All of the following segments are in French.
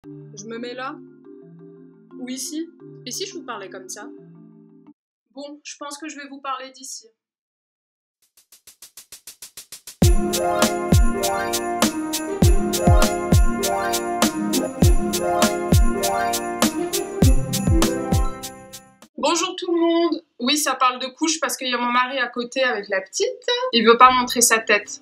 Je me mets là? Ou ici? Et si je vous parlais comme ça? Bon, je pense que je vais vous parler d'ici. Bonjour tout le monde. Oui, ça parle de couche parce qu'il y a mon mari à côté avec la petite. Il veut pas montrer sa tête.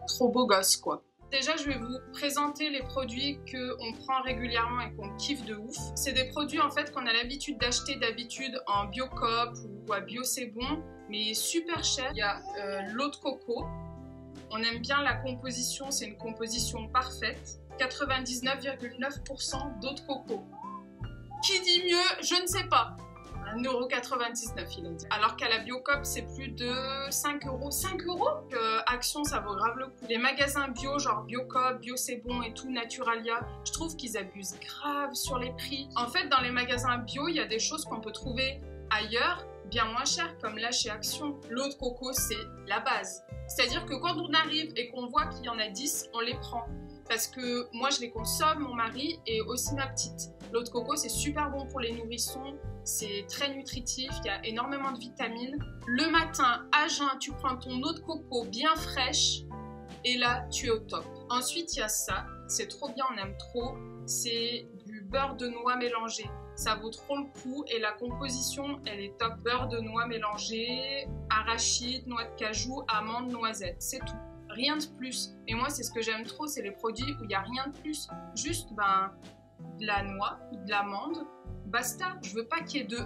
Trop beau gosse, quoi. Déjà, je vais vous présenter les produits qu'on prend régulièrement et qu'on kiffe de ouf. C'est des produits en fait qu'on a l'habitude d'acheter d'habitude en Biocoop ou à Bio C'est Bon, mais super cher. Il y a l'eau de coco. On aime bien la composition, c'est une composition parfaite. 99,9% d'eau de coco. Qui dit mieux? Je ne sais pas. 1,99 € il a dit. Alors qu'à la Biocoop c'est plus de 5 €. 5 €? Action, ça vaut grave le coup. Les magasins bio genre Biocoop, Bio C'est Bon et tout, Naturalia, je trouve qu'ils abusent grave sur les prix. En fait dans les magasins bio il y a des choses qu'on peut trouver ailleurs bien moins chères, comme là chez Action. L'eau de coco c'est la base. C'est-à-dire que quand on arrive et qu'on voit qu'il y en a 10, on les prend. Parce que moi je les consomme, mon mari et aussi ma petite. L'eau de coco c'est super bon pour les nourrissons, c'est très nutritif, il y a énormément de vitamines. Le matin, à jeun, tu prends ton eau de coco bien fraîche et là tu es au top. Ensuite il y a ça, c'est trop bien, on aime trop, c'est du beurre de noix mélangé. Ça vaut trop le coup et la composition elle est top. Beurre de noix mélangé, arachide, noix de cajou, amandes, noisettes, c'est tout. Rien de plus. Et moi c'est ce que j'aime trop, c'est les produits où il n'y a rien de plus. Juste de la noix, de l'amande, basta. Je veux pas qu'il y ait de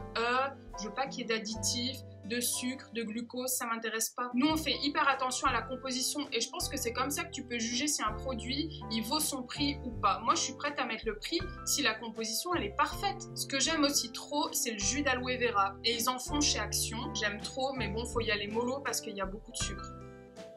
je veux pas qu'il y ait d'additifs, de sucre, de glucose, ça m'intéresse pas. Nous on fait hyper attention à la composition et je pense que c'est comme ça que tu peux juger si un produit il vaut son prix ou pas. Moi je suis prête à mettre le prix si la composition elle est parfaite. Ce que j'aime aussi trop c'est le jus d'aloe vera et ils en font chez Action. J'aime trop mais bon faut y aller mollo parce qu'il y a beaucoup de sucre.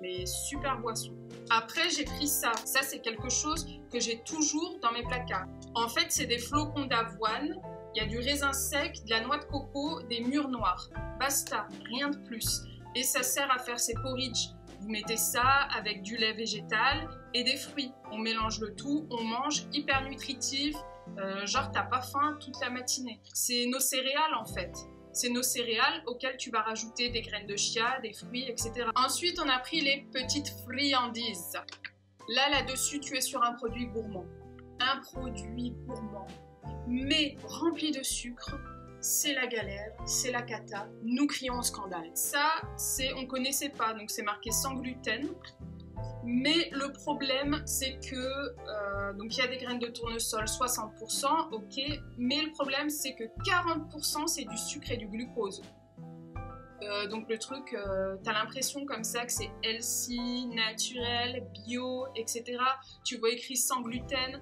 Mais super boisson. Après j'ai pris ça. Ça c'est quelque chose que j'ai toujours dans mes placards. En fait c'est des flocons d'avoine. Il y a du raisin sec, de la noix de coco, des mûres noires. Basta, rien de plus. Et ça sert à faire ses porridge. Vous mettez ça avec du lait végétal et des fruits. On mélange le tout, on mange, hyper nutritif. Genre t'as pas faim toute la matinée. C'est nos céréales en fait. C'est nos céréales auxquelles tu vas rajouter des graines de chia, des fruits, etc. Ensuite, on a pris les petites friandises. Là-dessus, tu es sur un produit gourmand. Un produit gourmand, mais rempli de sucre. C'est la galère, c'est la cata. Nous crions au scandale. Ça, on connaissait pas, donc c'est marqué sans gluten. Mais le problème, c'est que donc il y a des graines de tournesol, 60%, ok. Mais le problème, c'est que 40% c'est du sucre et du glucose. Donc le truc, t'as l'impression comme ça que c'est healthy, naturel, bio, etc. Tu vois écrit sans gluten.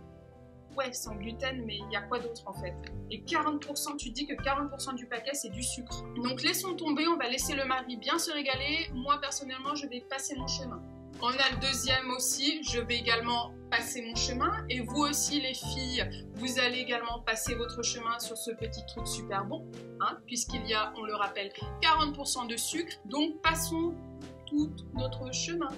Ouais, sans gluten, mais il y a quoi d'autre en fait? Et 40%, tu te dis que 40% du paquet c'est du sucre. Donc laissons tomber, on va laisser le mari bien se régaler. Moi personnellement, je vais passer mon chemin. On a le deuxième aussi, je vais également passer mon chemin. Et vous aussi les filles, vous allez également passer votre chemin sur ce petit truc super bon. Hein, puisqu'il y a, on le rappelle, 40% de sucre. Donc passons tout notre chemin.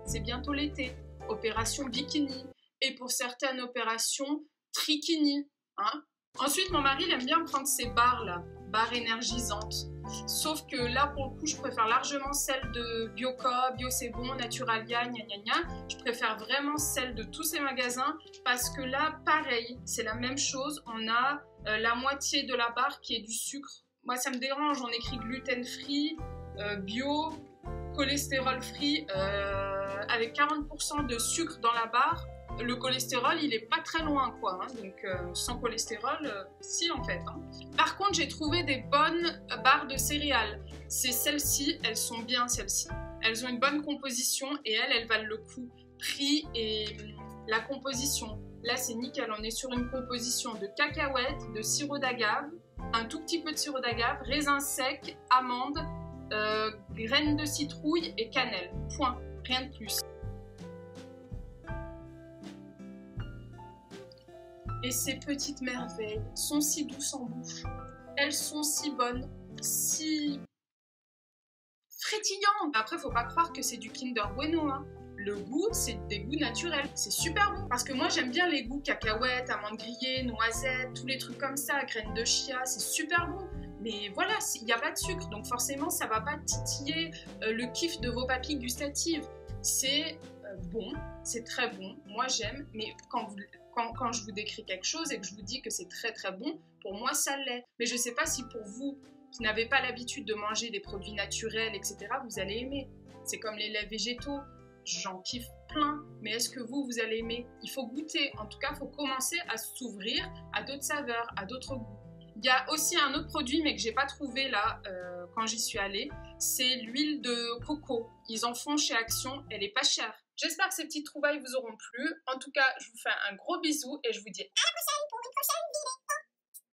C'est bientôt l'été. Opération bikini. Et pour certaines opérations, trikini. Hein. Ensuite, mon mari il aime bien prendre ces barres là, barres énergisantes. Sauf que là, pour le coup, je préfère largement celle de Biocoop, Bio C'est Bon, Naturalia, gna gna gna. Je préfère vraiment celle de tous ces magasins parce que là, pareil, c'est la même chose. On a la moitié de la barre qui est du sucre. Moi, ça me dérange. On écrit gluten free, bio, cholestérol free, avec 40% de sucre dans la barre. Le cholestérol, il est pas très loin, quoi. Hein, donc, sans cholestérol, si, en fait. Hein. Par contre, j'ai trouvé des bonnes barres de céréales. C'est celles-ci, elles sont bien, celles-ci. Elles ont une bonne composition et elles valent le coup. Prix et la composition. Là, c'est nickel. On est sur une composition de cacahuètes, de sirop d'agave, un tout petit peu de sirop d'agave, raisin sec, amandes, graines de citrouille et cannelle. Point. Rien de plus. Et ces petites merveilles sont si douces en bouche. Elles sont si bonnes, si frétillantes. Après, faut pas croire que c'est du Kinder Bueno. Hein. le goût, c'est des goûts naturels. C'est super bon. Parce que moi, j'aime bien les goûts cacahuètes, amandes grillées, noisettes, tous les trucs comme ça, graines de chia, c'est super bon. Mais voilà, il n'y a pas de sucre, donc forcément, ça va pas titiller le kiff de vos papilles gustatives. C'est bon, c'est très bon, moi j'aime, mais quand je vous décris quelque chose et que je vous dis que c'est très très bon, pour moi ça l'est. Mais je sais pas si pour vous, qui n'avez pas l'habitude de manger des produits naturels, etc., vous allez aimer. C'est comme les laits végétaux, j'en kiffe plein, mais est-ce que vous allez aimer? Il faut goûter, en tout cas, il faut commencer à s'ouvrir à d'autres saveurs, à d'autres goûts. Il y a aussi un autre produit, mais que j'ai pas trouvé là, quand j'y suis allée, c'est l'huile de coco. Ils en font chez Action, elle est pas chère. J'espère que ces petites trouvailles vous auront plu. En tout cas, je vous fais un gros bisou et je vous dis à la prochaine pour une prochaine vidéo.